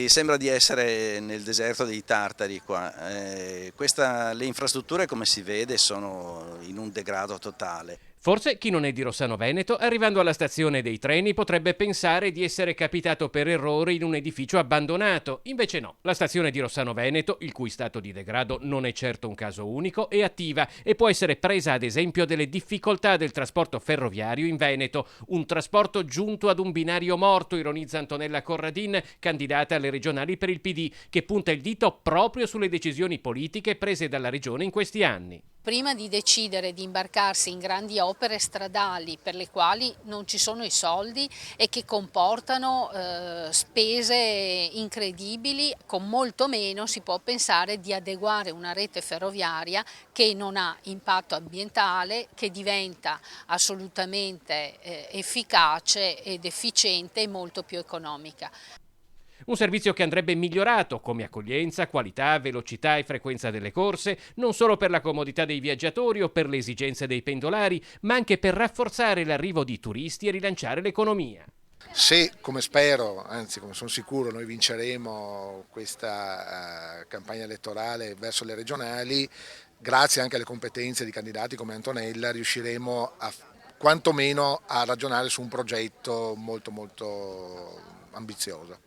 Sembra di essere nel deserto dei Tartari qua. Le infrastrutture, come si vede, sono in un degrado totale. Forse chi non è di Rossano Veneto, arrivando alla stazione dei treni, potrebbe pensare di essere capitato per errore in un edificio abbandonato. Invece no, la stazione di Rossano Veneto, il cui stato di degrado non è certo un caso unico, è attiva e può essere presa ad esempio delle difficoltà del trasporto ferroviario in Veneto. Un trasporto giunto ad un binario morto, ironizza Antonella Corradin, candidata alle regionali per il PD, che punta il dito proprio sulle decisioni politiche prese dalla regione in questi anni. Prima di decidere di imbarcarsi in grandi opere stradali per le quali non ci sono i soldi e che comportano spese incredibili, con molto meno si può pensare di adeguare una rete ferroviaria che non ha impatto ambientale, che diventa assolutamente efficace ed efficiente e molto più economica. Un servizio che andrebbe migliorato come accoglienza, qualità, velocità e frequenza delle corse, non solo per la comodità dei viaggiatori o per le esigenze dei pendolari, ma anche per rafforzare l'arrivo di turisti e rilanciare l'economia. Se, come spero, anzi come sono sicuro, noi vinceremo questa campagna elettorale verso le regionali, grazie anche alle competenze di candidati come Antonella, riusciremo quantomeno a ragionare su un progetto molto ambizioso.